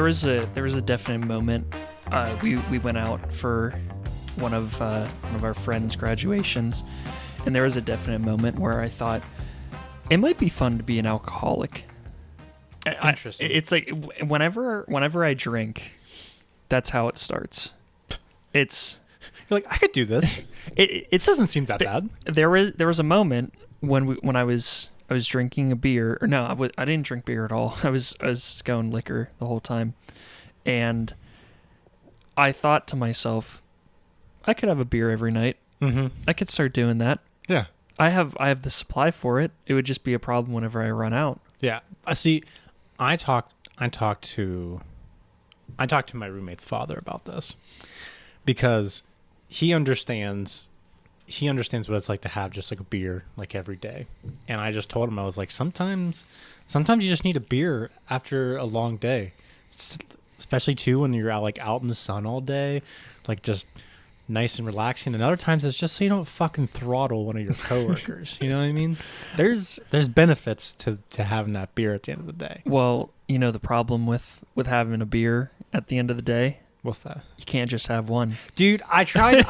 was a definite moment. We went out for one of our friends' graduations, and there was a definite moment where I thought it might be fun to be an alcoholic. Interesting. It's like whenever I drink, that's how it starts. It's You're like, I could do this. It doesn't seem that bad. There was a moment when I was drinking a beer, or no, I didn't drink beer at all. I was going liquor the whole time, and I thought to myself, I could have a beer every night. Mm-hmm. I could start doing that. Yeah. I have the supply for it. It would just be a problem whenever I run out. Yeah. I talked to my roommate's father about this because he understands what it's like to have just like a beer like every day. And I just told him, I was like, sometimes you just need a beer after a long day, especially too when you're out in the sun all day, like just nice and relaxing. And other times it's just so you don't fucking throttle one of your coworkers. You know what I mean? There's benefits to having that beer at the end of the day. Well, the problem with having a beer at the end of the day, What's that? you can't just have one. Dude, I tried.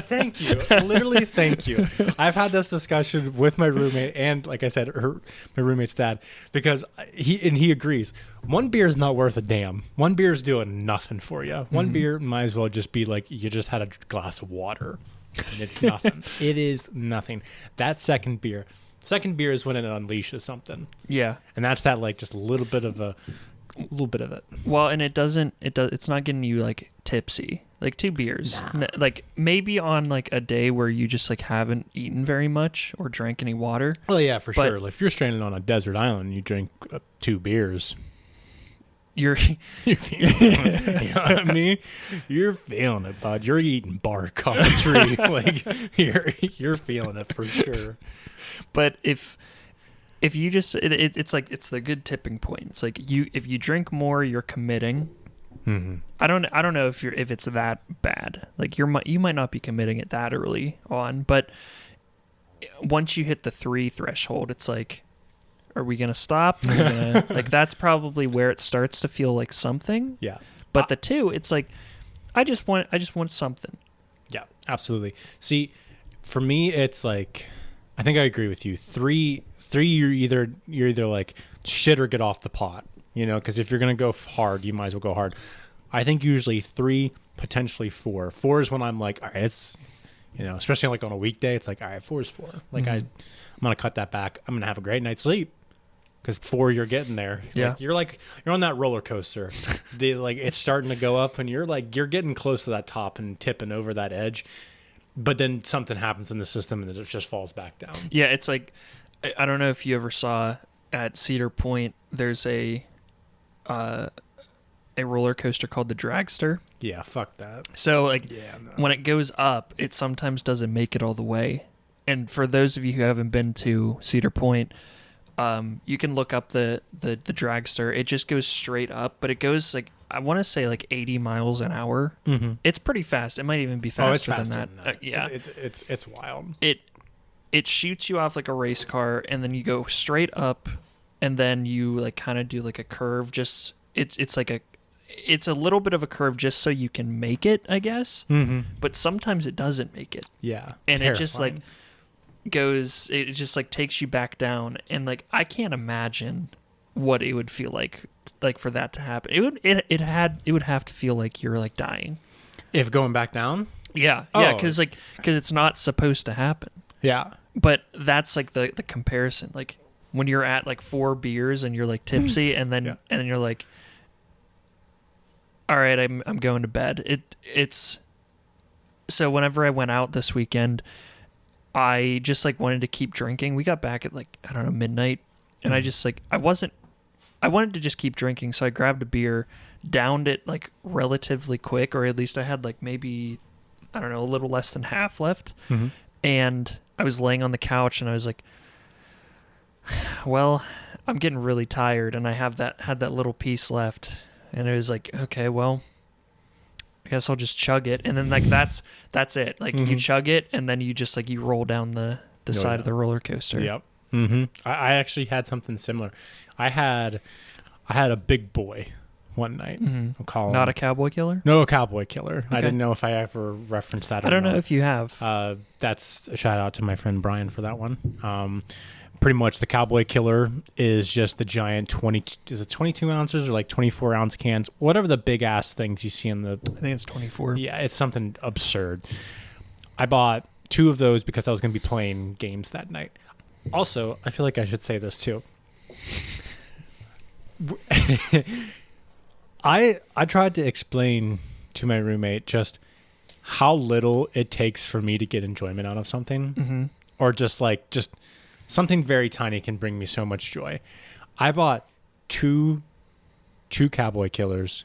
Thank you. Literally, thank you. I've had this discussion with my roommate and, like I said, my roommate's dad, because he agrees. One beer is not worth a damn. One beer is doing nothing for you. One beer might as well just be like you just had a glass of water. And it's nothing. It is nothing. That second beer is when it unleashes something. Yeah. And that's that like just a little bit of it. Well, and it's not getting you like tipsy. Like 2 beers. Nah. Like maybe on like a day where you just like haven't eaten very much or drank any water. Well, yeah, for sure. Like, if you're stranded on a desert island, you drink 2 beers. You're feeling it. You know what I mean? You're feeling it, bud. You're eating bark on a tree. Like you're feeling it for sure. But if you just it's like it's the good tipping point. It's like if you drink more, you're committing. Mm-hmm. I don't know if it's that bad. Like you might not be committing it that early on, but once you hit the 3 threshold, it's like, are we gonna stop? Like that's probably where it starts to feel like something. Yeah. But the 2, it's like I just want something. Yeah, absolutely. See, for me, it's like I think I agree with you. 3, you're either like shit or get off the pot. Because if you're gonna go hard, you might as well go hard. I think usually 3, potentially 4. 4 is when I'm like, all right, it's especially like on a weekday, it's like, all right, 4 is 4. Like I'm gonna cut that back. I'm gonna have a great night's sleep. Because 4, you're getting there. Yeah. You're on that roller coaster. It's starting to go up, and you're getting close to that top and tipping over that edge. But then something happens in the system, and it just falls back down. Yeah, it's like I don't know if you ever saw at Cedar Point. There's a roller coaster called the Dragster. Yeah, fuck that. So when it goes up, it sometimes doesn't make it all the way. And for those of you who haven't been to Cedar Point, you can look up the Dragster. It just goes straight up, but it goes like I want to say like 80 miles an hour. Mm-hmm. It's pretty fast. It might even be faster, than that. Yeah, it's wild. It shoots you off like a race car, and then you go straight up, and then you like kind of do like a curve. Just it's a little bit of a curve just so you can make it, I guess. Mm-hmm. But sometimes it doesn't make it. Yeah, and terrifying. it just like goes. It just like takes you back down, and like I can't imagine what it would feel like for that to happen. It would have to feel like you're like dying. If going back down. Yeah, because it's not supposed to happen. Yeah. But that's like the comparison. Like when you're at like 4 beers and you're like tipsy, and then you're like, all right, I'm going to bed. It's so whenever I went out this weekend, I just like wanted to keep drinking. We got back at like I don't know midnight, and I just like I wanted to just keep drinking, so I grabbed a beer, downed it like relatively quick, or at least I had like maybe I don't know a little less than half left, and I was laying on the couch and I was like, well, I'm getting really tired, and I had that little piece left, and it was like, okay, well, I guess I'll just chug it, and then like that's it. Like you chug it, and then you just like you roll down the side of the roller coaster. Yep. Mm-hmm. I actually had something similar. I had a big boy one night. Mm-hmm. I'll call him. Not a cowboy killer? No, a cowboy killer. I Okay. didn't know if I ever referenced that or I don't not. know if you have. That's a shout out to my friend Brian for that one. Pretty much the cowboy killer is just the giant 22 ounces or like 24 ounce cans, whatever the big ass things you see in the. I think it's 24. Yeah, it's something absurd. I bought 2 of those because I was going to be playing games that night. Also, I feel like I should say this too. I tried to explain to my roommate just how little it takes for me to get enjoyment out of something, Mm-hmm. or just something very tiny can bring me so much joy. I bought two cowboy killers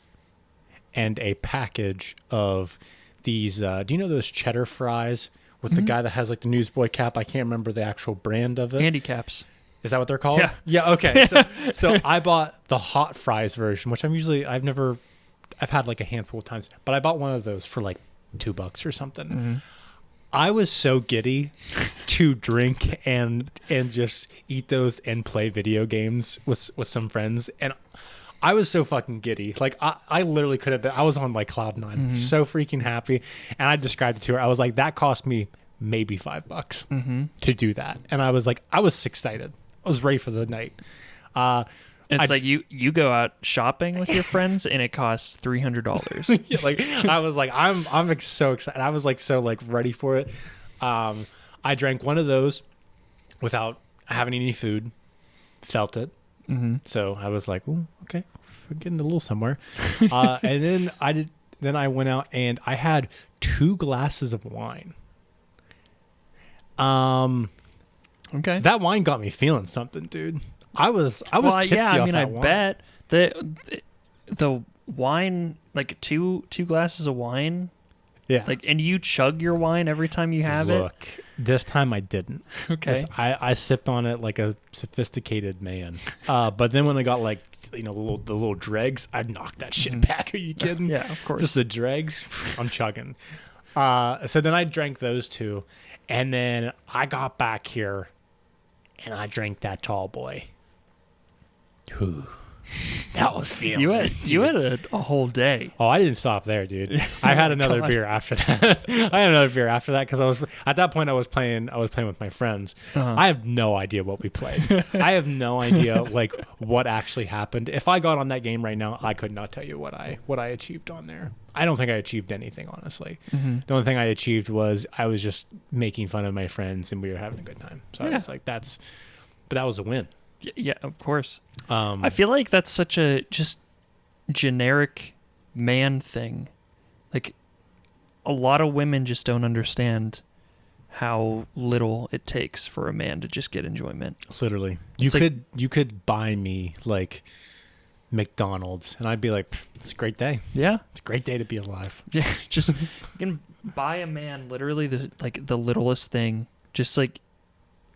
and a package of these. Do you know those cheddar fries with the guy that has like the newsboy cap? I can't remember the actual brand of it. Handicaps. Is that what they're called? Yeah. Yeah. Okay. So I bought the hot fries version, which I've had like a handful of times, but I bought one of those for like $2 or something. Mm-hmm. I was so giddy to drink and just eat those and play video games with some friends, and I was so fucking giddy. Like I literally could have been. I was on like cloud 9, Mm-hmm. so freaking happy. And I described it to her. I was like, that cost me maybe $5 to do that, and I was excited. I was ready for the night. It's like you go out shopping with your friends and it costs $300. Yeah, like I was like, I'm so excited. I was like so like ready for it. I drank one of those without having any food, felt it. Mm-hmm. So I was like, "Ooh, okay, we're getting a little somewhere." And then I went out and I had 2 glasses of wine. Okay. That wine got me feeling something, dude. I was tipsy yeah, I off mean, that I wine. bet the wine, like two glasses of wine, Yeah. like, and you chug your wine every time you have Look, this time I didn't. Okay. I sipped on it like a sophisticated man. But then when I got like, the little dregs, I knocked that shit back. Are you kidding? Yeah, of course. Just the dregs, I'm chugging. So then I drank those 2, and then I got back here, and I drank that tall boy. Whew. That was feeling. You had a whole day. Oh, I didn't stop there, dude. I had another beer after that. Because at that point I was playing with my friends. Uh-huh. I have no idea what we played. I have no idea like what actually happened. If I got on that game right now, I could not tell you what I achieved on there. I don't think I achieved anything, honestly. Mm-hmm. The only thing I achieved was I was just making fun of my friends and we were having a good time. So I was like, but that was a win. Yeah, of course. I feel like that's such a just generic man thing. Like, a lot of women just don't understand how little it takes for a man to just get enjoyment. Literally, It's you could buy me like McDonald's, and I'd be like, it's a great day. Yeah, It's a great day to be alive. yeah. Just you can buy a man literally the littlest thing. Just like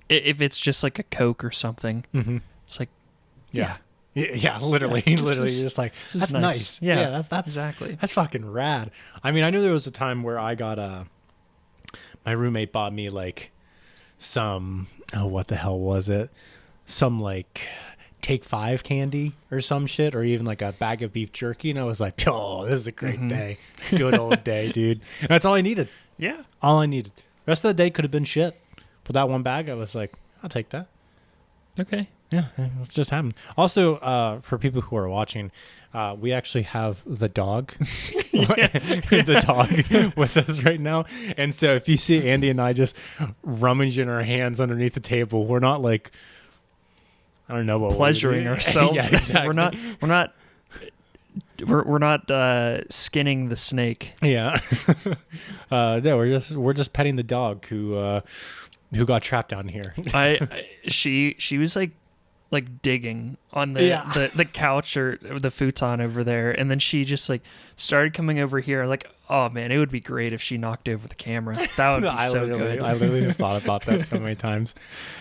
if it's just like a Coke or something. Mm-hmm. It's like Yeah, literally, Yeah, literally, this you're just like, is that's nice. Yeah, that's exactly. That's fucking rad. I mean, I knew there was a time where I got my roommate bought me like some, what the hell was it? Some like Take 5 candy or some shit, or even like a bag of beef jerky, and I was like, oh, this is a great day. Good old day, dude. And that's all I needed. Yeah. All I needed. The rest of the day could have been shit. But that one bag, I was like, I'll take that. Okay. Yeah, it's just happened. Also, for people who are watching, we actually have the dog, the dog with us right now. And so if you see Andy and I just rummaging our hands underneath the table, we're not like, I don't know what Pleasuring ourselves. Yeah, exactly. We're not skinning the snake. Yeah. No, we're just petting the dog who got trapped down here. She was like digging on the couch or the futon over there, and then she just like started coming over here. Like, oh man, it would be great if she knocked over the camera. That would be so good. I literally have thought about that so many times.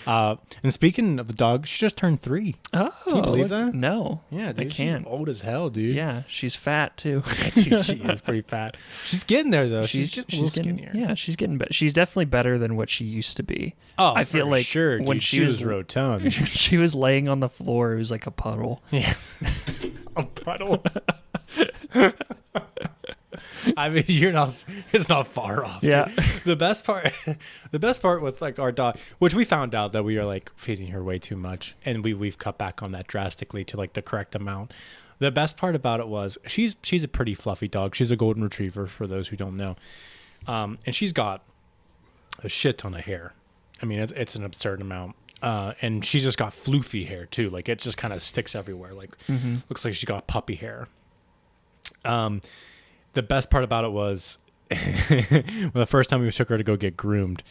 And speaking of the dog, she just turned 3. Oh, can you believe that? No, Yeah, dude, I can't. She's old as hell, dude. Yeah, she's fat too. Dude, she is pretty fat. She's getting there though. She's getting a little getting skinnier. Yeah, she's getting better. She's definitely better than what she used to be. Oh, I feel for like sure, when dude. she was rotund. she was laying on the floor, it was like a puddle. Yeah, a puddle. I mean, it's not far off. Yeah. Dude. The best part with like our dog, which we found out that we are like feeding her way too much, and we've cut back on that drastically to like the correct amount. The best part about it was she's a pretty fluffy dog. She's a golden retriever, for those who don't know, and she's got a shit ton of hair. I mean, it's an absurd amount. And she's just got floofy hair too. Like it just kind of sticks everywhere. Like looks like she's got puppy hair. The best part about it was the first time we took her to go get groomed,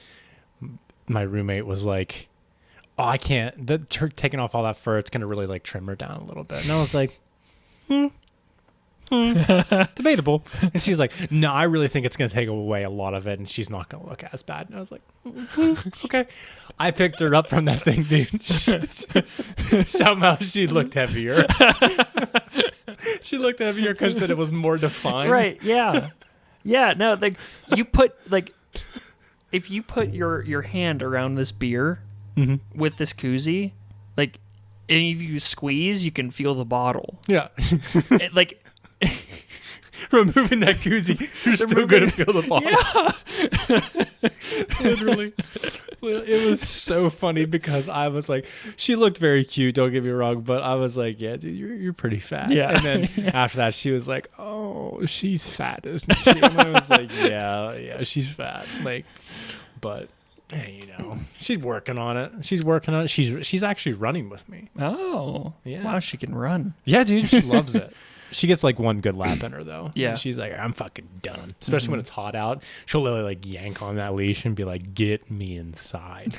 my roommate was like, "Oh, I can't. Taking off all that fur, it's gonna really like trim her down a little bit." And I was like, debatable. And she's like, "No, I really think it's gonna take away a lot of it, and she's not gonna look as bad." And I was like, "Okay." I picked her up from that thing, dude. Somehow she looked heavier. She looked heavier because then it was more defined. Right? Yeah. Yeah. No, like you put like if you put your hand around this beer with this koozie, like, and if you squeeze, you can feel the bottle. Yeah. Like. Removing that koozie, you're still going to feel the bottle. Yeah. Literally. It was so funny because I was like, she looked very cute, don't get me wrong, but I was like, yeah, dude, you're pretty fat. Yeah. And then after that, she was like, oh, she's fat, isn't she? And I was like, yeah, she's fat. Like, but hey, she's working on it. She's actually running with me. Oh. Yeah. Wow, she can run. Yeah, dude, she loves it. She gets like one good lap in her though. Yeah. And she's like, I'm fucking done. Especially when it's hot out. She'll literally like yank on that leash and be like, get me inside.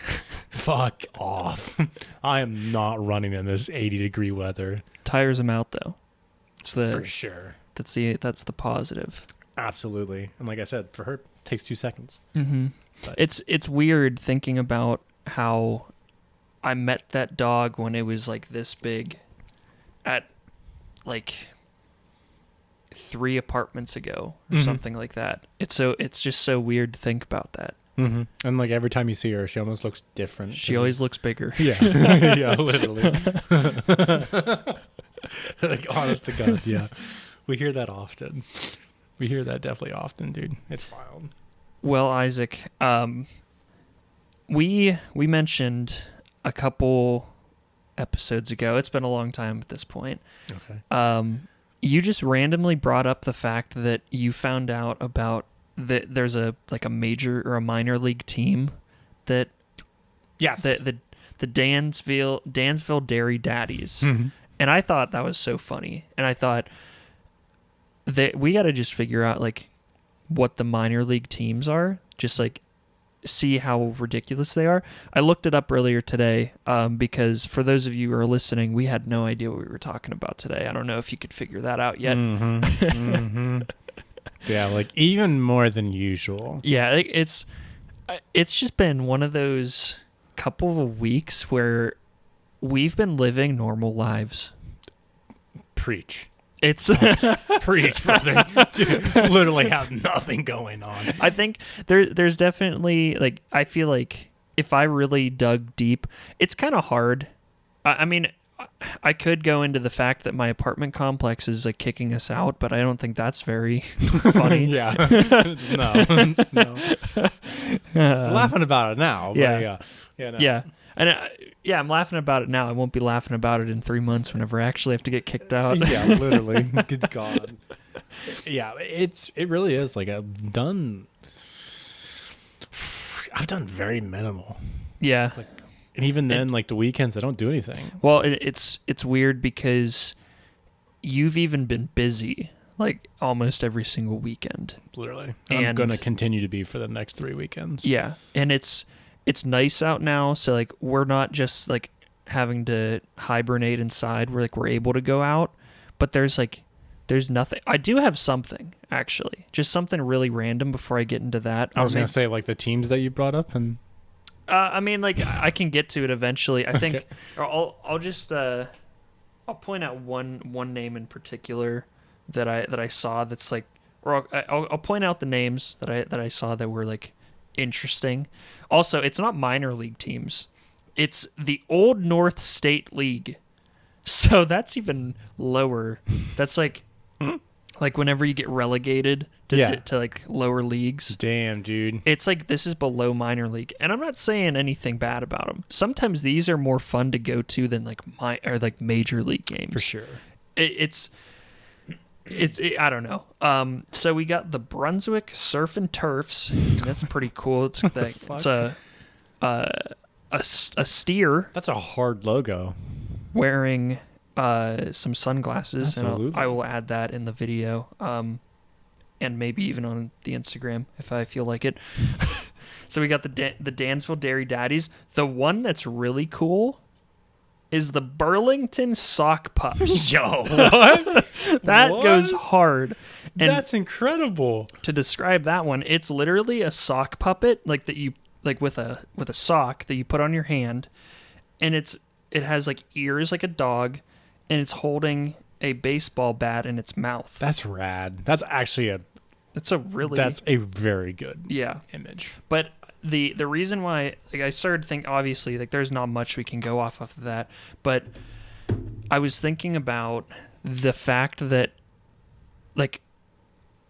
Fuck off. I am not running in this 80-degree weather. Tires them out though. For sure. That's the positive. Absolutely. And like I said, for her, it takes 2 seconds. Mm-hmm. It's weird thinking about how I met that dog when it was like this big at like 3 apartments ago or something like that. It's just so weird to think about that. Mm-hmm. And like every time you see her, she almost looks different. She always looks bigger. Yeah. Yeah, literally. Like honest to God, yeah. We hear that often. We hear that definitely often, dude. It's wild. Well, Isaac, we mentioned a couple episodes ago. It's been a long time at this point. Okay. You just randomly brought up the fact that you found out about that there's a major or a minor league team that Yes. the Dansville Dairy Daddies. Mm-hmm. And I thought that was so funny. And I thought that we got to just figure out like what the minor league teams are, just like see how ridiculous they are. I looked it up earlier today because for those of you who are listening, we had no idea what we were talking about today. I don't know if you could figure that out yet. Mm-hmm. Mm-hmm. Yeah, like even more than usual. Yeah, it's just been one of those couple of weeks where we've been living normal lives. Preach. It's Preach, brother. Dude, literally have nothing going on. I think there's definitely like I feel like if I really dug deep, it's kind of hard. I mean, I could go into the fact that my apartment complex is like kicking us out, but I don't think that's very funny. Yeah. No. We're laughing about it now. Yeah. But Yeah. And I'm laughing about it now. I won't be laughing about it in 3 months whenever I actually have to get kicked out. Yeah, literally. Good God. Yeah, it really is like I've done very minimal. Yeah. It's like, and even then, like the weekends, I don't do anything. Well, it's weird because you've even been busy like almost every single weekend. Literally. And I'm going to continue to be for the next 3 weekends. Yeah. And it's nice out now, so like we're not just like having to hibernate inside. We're able to go out, but there's nothing. I do have something actually, just something really random before I get into that. I was going to say like the teams that you brought up, and I mean like I can get to it eventually. I think I'll just I'll point out one name in particular that I saw that's like, or I'll point out the names that I saw that were like interesting. Also, it's not minor league teams. It's the Old North State League. So that's even lower. That's like like whenever you get relegated to like lower leagues. Damn, dude. It's like this is below minor league, and I'm not saying anything bad about them. Sometimes these are more fun to go to than like major league games. For sure. It's I don't know. So we got the Brunswick Surf and Turfs. That's pretty cool. It's a steer. That's a hard logo. Wearing some sunglasses, Absolutely. and I will add that in the video, and maybe even on the Instagram if I feel like it. So we got the Dansville Dairy Daddies. The one that's really cool is the Burlington Sock Pups. Yo, what? That What? goes hard. And That's incredible. to describe that one, it's literally a sock puppet, like that you like with a sock that you put on your hand, and it has like ears like a dog, and it's holding a baseball bat in its mouth. That's rad. That's actually That's a very good image. But the reason why, like, I started to think, obviously, like, there's not much we can go off of that, but I was thinking about the fact that, like,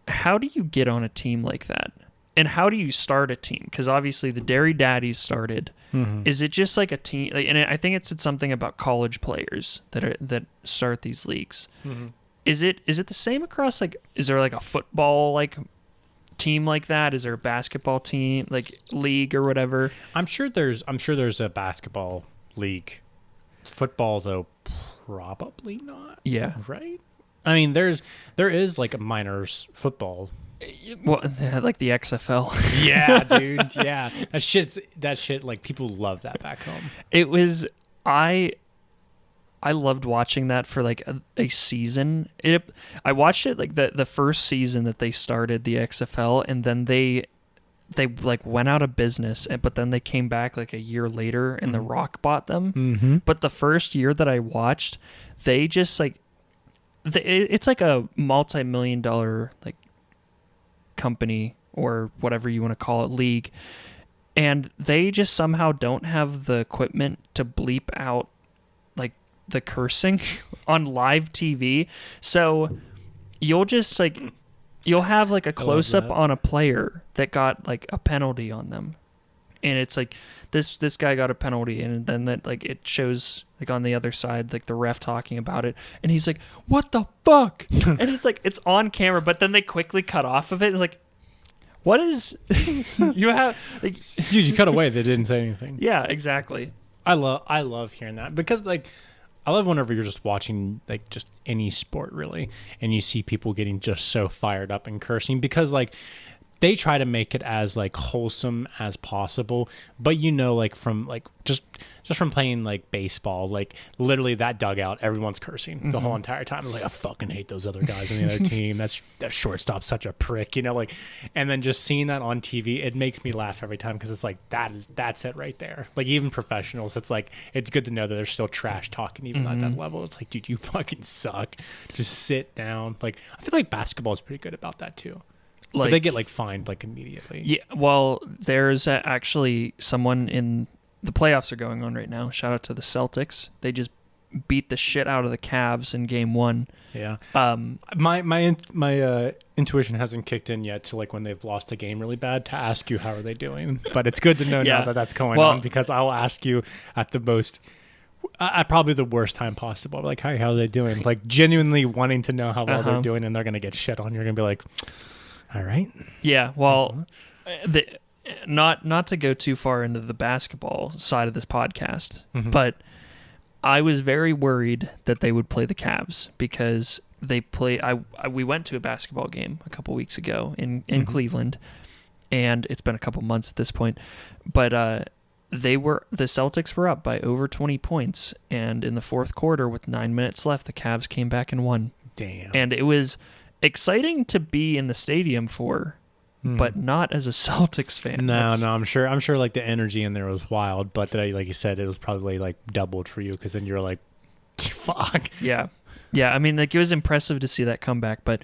how do you get on a team like that? And how do you start a team? Because obviously the Dairy Daddies started. Mm-hmm. Is it just like a team? Like, and I think it said something about college players that start these leagues. Mm-hmm. Is it the same across, like, is there like a football like team like that? Is there a basketball team like league or whatever? I'm sure there's a basketball league. Football though, probably not. Yeah. Right? I mean, there is like a minors football. Well, like the XFL. Yeah, dude. Yeah. That shit like people love that back home. It was I loved watching that for like a season. I watched it like the first season that they started the XFL, and then they like went out of business, but then they came back like a year later, and The Rock bought them. Mm-hmm. But the first year that I watched, they just like it's like a multi-million-dollar like company or whatever you want to call it, league, and they just somehow don't have the equipment to bleep out like the cursing on live TV. So you'll just like you'll have like a close up on a player that got like a penalty on them, and it's like this guy got a penalty, and then that like it shows like on the other side like the ref talking about it, and he's like, what the fuck? And it's like it's on camera, but then they quickly cut off of it. It's like, what is you have like, Dude, you cut away, they didn't say anything. yeah, exactly. I love hearing that, because like I love whenever you're just watching like just any sport really, and you see people getting just so fired up and cursing, because like they try to make it as like wholesome as possible, but like from like just from playing like baseball, like literally that dugout, everyone's cursing the whole entire time. Like, I fucking hate those other guys on the other team. That shortstop's such a prick, like, and then just seeing that on TV, it makes me laugh every time, because it's like that's it right there. Like, even professionals, it's like it's good to know that they're still trash talking even at that level. It's like, dude, you fucking suck. Just sit down. Like, I feel like basketball is pretty good about that too. Like, but they get like fined like immediately. Yeah, well, there's actually someone in the playoffs are going on right now. Shout out to the Celtics. They just beat the shit out of the Cavs in game 1. Yeah. My intuition hasn't kicked in yet to like when they've lost a game really bad to ask you how are they doing. But it's good to know now that that's going on, because I'll ask you at the most. At probably the worst time possible. Like, hi, how are they doing? Like, genuinely wanting to know how well they're doing, and they're gonna get shit on. You're gonna be like, all right. Yeah, well, not to go too far into the basketball side of this podcast, but I was very worried that they would play the Cavs, because they play. We went to a basketball game a couple weeks ago in Cleveland, and it's been a couple months at this point, but the Celtics were up by over 20 points, and in the fourth quarter with 9 minutes left, the Cavs came back and won. Damn. And it was exciting to be in the stadium for, but not as a Celtics fan. No, I'm sure like the energy in there was wild, but like you said, it was probably like doubled for you, because then you're like, fuck. Yeah. I mean, like, it was impressive to see that comeback, but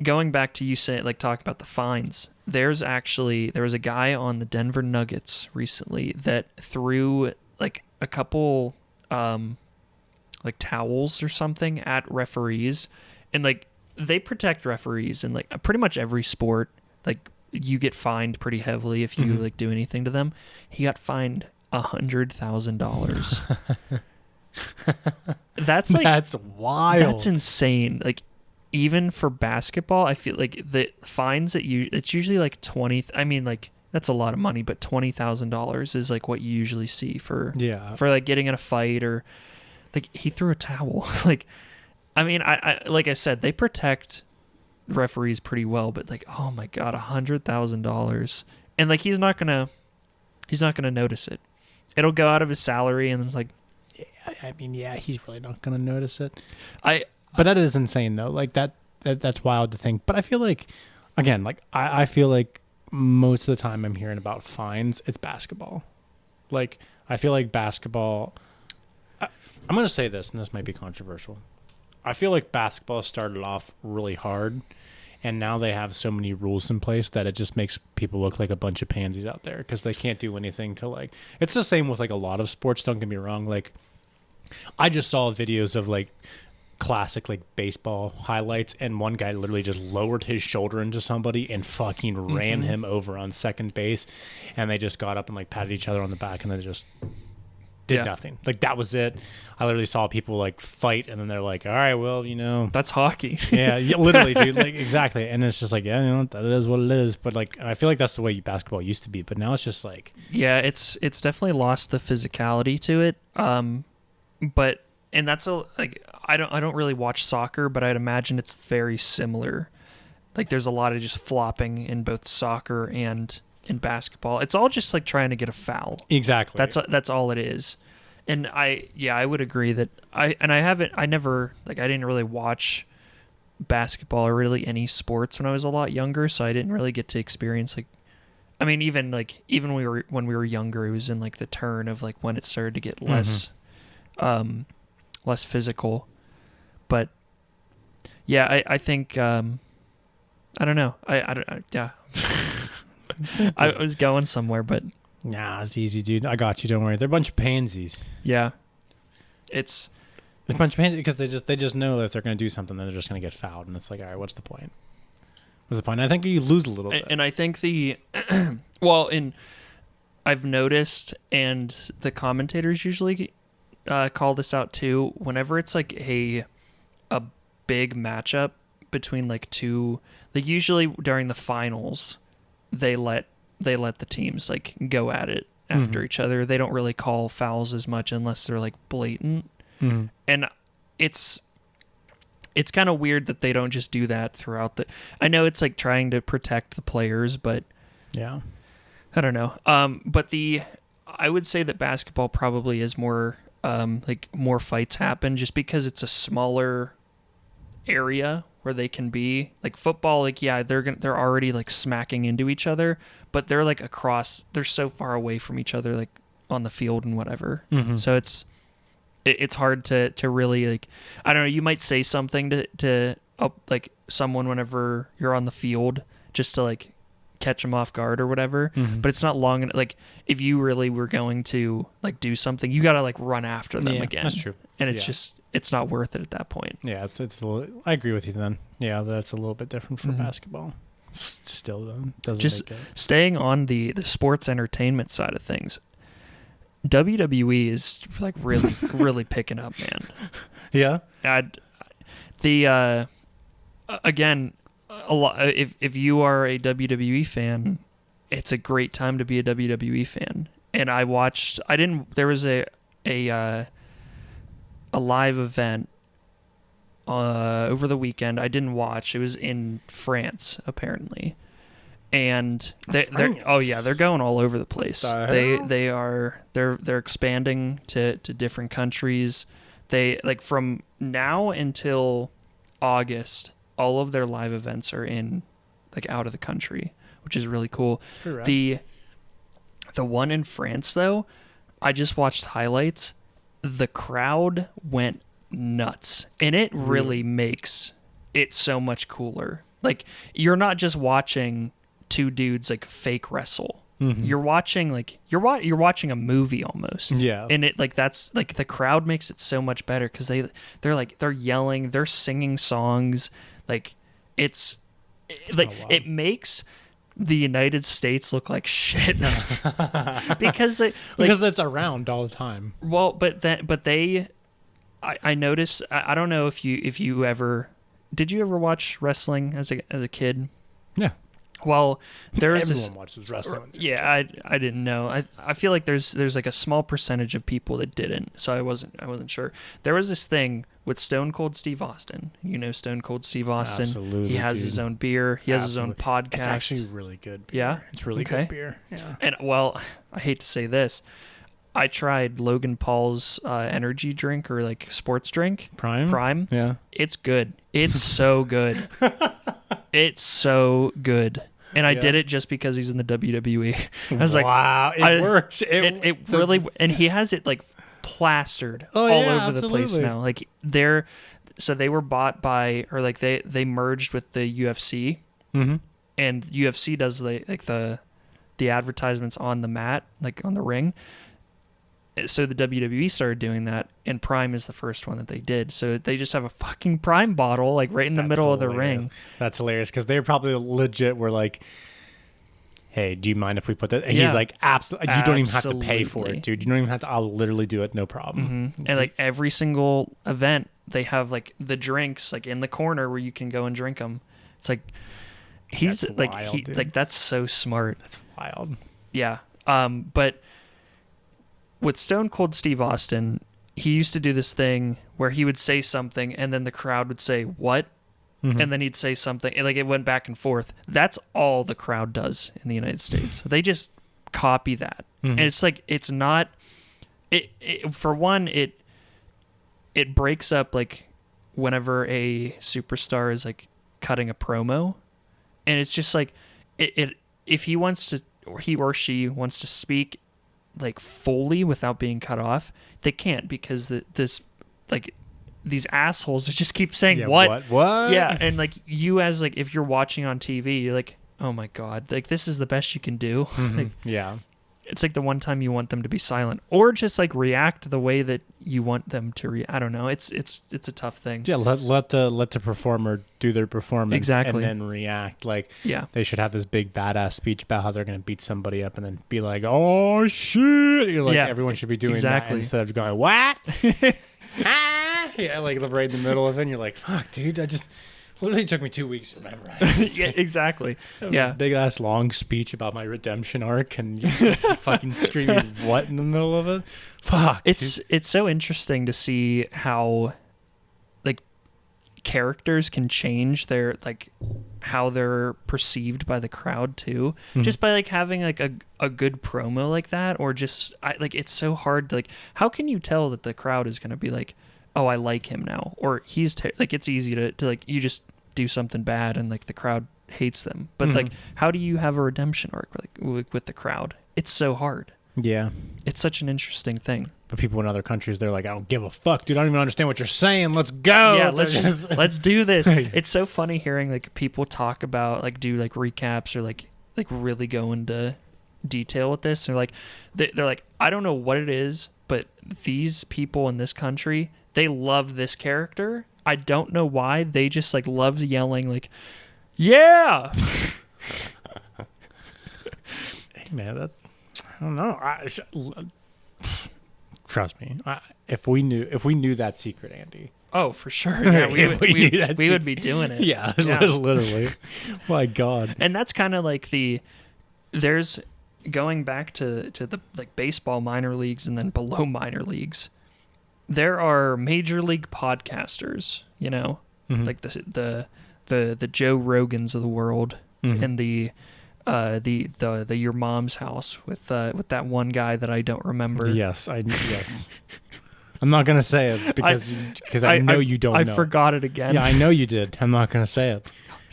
going back to you saying, like, talk about the fines, there was a guy on the Denver Nuggets recently that threw like a couple like towels or something at referees, And like they protect referees in like pretty much every sport. Like you get fined pretty heavily if you like do anything to them. He got fined $100,000. That's like That's wild. That's insane. Like even for basketball, I feel like the fines that it's usually like 20. I mean, like that's a lot of money, but $20,000 is like what you usually see for like getting in a fight or like he threw a towel. Like, I mean, I like I said, they protect referees pretty well, but like, oh my god, $100,000, and like he's not gonna notice it. It'll go out of his salary, and it's like, I mean, he's really not gonna notice it. But that is insane though. Like that's wild to think. But I feel like, again, like I feel like most of the time I'm hearing about fines, it's basketball. Like I feel like basketball. I'm gonna say this, and this might be controversial. I feel like basketball started off really hard, and now they have so many rules in place that it just makes people look like a bunch of pansies out there because they can't do anything to like. It's the same with like a lot of sports. Don't get me wrong. Like I just saw videos of like classic like baseball highlights, and one guy literally just lowered his shoulder into somebody and fucking ran him over on second base, and they just got up and like patted each other on the back, and then just did nothing. Like that was it. I literally saw people like fight, and then they're like, all right, well, you know, that's hockey. yeah, literally, dude. Like exactly. And it's just like, yeah, you know, that is what it is. But like I feel like that's the way basketball used to be, but now it's just like, yeah, it's definitely lost the physicality to it. But and that's like I don't really watch soccer, but I'd imagine it's very similar. Like there's a lot of just flopping in both soccer and in basketball. It's all just like trying to get a foul. Exactly. That's all it is. And I would agree that I didn't really watch basketball or really any sports when I was a lot younger, so I didn't really get to experience like, I mean, even when we were younger, it was in like the turn of like when it started to get less physical. But yeah, I think I don't know. Yeah. I was going somewhere, but nah, it's easy, dude. I got you. Don't worry. They're a bunch of pansies. Yeah, they're a bunch of pansies because they just know that if they're going to do something, then they're just going to get fouled, and it's like, all right, what's the point? What's the point? I think you lose a little bit. And I think I've noticed, and the commentators usually call this out too. Whenever it's like a big matchup between like two, like usually during the finals, they let the teams like go at it after each other. They don't really call fouls as much unless they're like blatant. And it's kind of weird that they don't just do that throughout I know it's like trying to protect the players, but yeah, I don't know. But I would say that basketball probably is more like more fights happen just because it's a smaller area where they can be. Like football, like yeah, they're already like smacking into each other, but they're like they're so far away from each other, like on the field and whatever. So it's hard to really like, I don't know, you might say something to like someone whenever you're on the field just to like catch them off guard or whatever, but it's not long. Like if you really were going to like do something, you got to like run after them again. That's true. And it's not worth it at that point. Yeah, it's a little, I agree with you then. Yeah, that's a little bit different for basketball. Still though, doesn't just make it. Staying on the sports entertainment side of things, WWE is like really really picking up, man. Yeah. Again, a lot. If you are a WWE fan, it's a great time to be a WWE fan. And there was a live event over the weekend. I didn't watch. It was in France apparently, and they're going all over the place. They're expanding to different countries. They like from now until August, all of their live events are in like out of the country, which is really cool. The one in France though, I just watched highlights. The crowd went nuts, and it really makes it so much cooler. Like you're not just watching two dudes like fake wrestle. you're watching like you're watching a movie almost. Yeah. And it like that's like the crowd makes it so much better because they're yelling, they're singing songs, like it's like it makes the United States look like shit because because that's around all the time. Well, but they I noticed. I don't know if you ever did you ever watch wrestling as a kid? Yeah. Well, everyone watches wrestling. Yeah, I didn't know. I feel like there's like a small percentage of people that didn't, so I wasn't sure. There was this thing with Stone Cold Steve Austin. You know Stone Cold Steve Austin. Absolutely, he has his own beer. He has his own podcast. It's actually really good beer. Yeah, it's really good beer. Yeah. And well, I hate to say this, I tried Logan Paul's energy drink or like sports drink. Prime. Yeah. It's good. It's so good. It's so good. And I did it just because he's in the WWE. I was like, wow, it worked. It really, and he has it like plastered all over the place now. Like they were bought by, or like they merged with the UFC, and UFC does the advertisements on the mat, like on the ring. So the WWE started doing that, and Prime is the first one that they did. So they just have a fucking Prime bottle like right in the middle of the ring. That's hilarious because they're probably legit were like, hey, do you mind if we put that? And he's like, absolutely. You don't even have to pay for it, dude. You don't even have to. I'll literally do it, no problem. And like every single event, they have like the drinks like in the corner where you can go and drink them. It's like he's that's like wild, like that's so smart. That's wild. Yeah. But with Stone Cold Steve Austin, he used to do this thing where he would say something and then the crowd would say, "What?" And then he'd say something, and like it went back and forth. That's all the crowd does in the United States. They just copy that. And it's like it's not for one, it breaks up like whenever a superstar is like cutting a promo, and it's just like if he wants to, or he or she wants to speak like fully without being cut off, they can't because this like these assholes just keep saying what yeah, and like you as like if you're watching on TV, you're like, oh my god, like this is the best you can do. Like, yeah, it's like the one time you want them to be silent or just like react the way that you want them to I don't know, it's a tough thing. Yeah, let the performer do their performance exactly, and then react. Like they should have this big badass speech about how they're gonna beat somebody up and then be like, oh shit, you're like everyone should be doing that instead of going what. Yeah, like right in the middle of it, and you're like, fuck, dude, I just literally took me 2 weeks to memorize. Yeah, exactly. This big ass long speech about my redemption arc, and you're fucking screaming what in the middle of it. Fuck. It's so interesting to see how like characters can change their like how they're perceived by the crowd too, just by like having like a good promo like that, or just like it's so hard to, like how can you tell that the crowd is going to be like, oh, I like him now, or he's like it's easy to like you just do something bad and like the crowd hates them, but like how do you have a redemption arc like with the crowd? It's so hard. Yeah, it's such an interesting thing. But people in other countries, they're like, I don't give a fuck, dude. I don't even understand what you're saying. Let's go. Yeah, let's do this. It's so funny hearing like people talk about like do like recaps or like really go into detail with this. They're like, I don't know what it is, but these people in this country, they love this character. I don't know why. They just like love yelling like, yeah. Hey man, that's, I don't know. Trust me. If we knew that secret, Andy. Oh, for sure. Yeah, we would be doing it. Yeah, literally. My God. And that's kind of like there's going back to the like baseball minor leagues and then below minor leagues. There are major league podcasters, you know, like the Joe Rogans of the world, and the your mom's house with that one guy that I don't remember. Yes. I'm not gonna say it because I know you don't know. I forgot it again. Yeah, I know you did. I'm not gonna say it.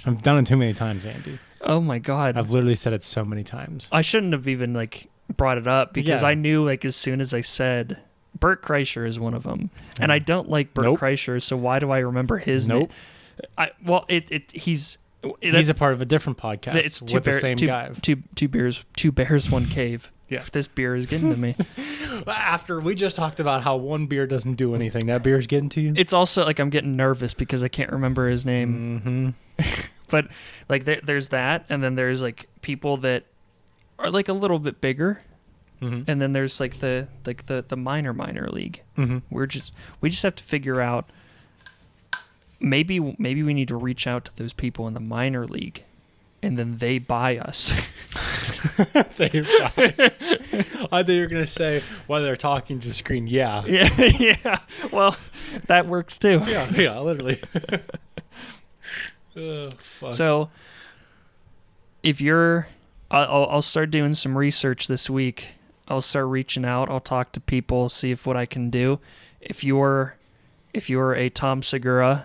I've done it too many times, Andy. Oh my God. I've literally said it so many times. I shouldn't have even like brought it up because I knew like as soon as I said Bert Kreischer is one of them, and I don't like Bert Kreischer, so why do I remember his name? Well, he's He's a part of a different podcast It's with the same guy. Two bears, one cave. Yeah. This beer is getting to me. After we just talked about how one beer doesn't do anything, that beer's getting to you? It's also like I'm getting nervous because I can't remember his name. Mm-hmm. But like there's that, and then there's like people that are like a little bit bigger, and then there's like the minor league. Mm-hmm. We just have to figure out. Maybe we need to reach out to those people in the minor league, and then they buy us. I thought you were gonna say while they're talking to the screen. Yeah. Yeah. Well, that works too. Yeah, literally. Oh, fuck. So, if I'll start doing some research this week. I'll start reaching out. I'll talk to people, see what I can do. If you're a Tom Segura,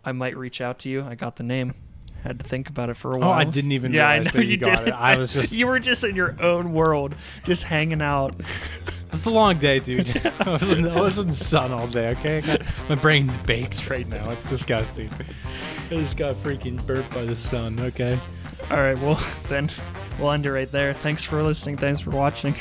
I might reach out to you. I got the name. Had to think about it for a while. Oh, I didn't even realize that you got it. I was just... You were just in your own world, just hanging out. It's a long day, dude. I was in the sun all day, okay? My brain's baked right now. It's disgusting. I just got freaking burnt by the sun, okay? All right, well, then we'll end it right there. Thanks for listening. Thanks for watching.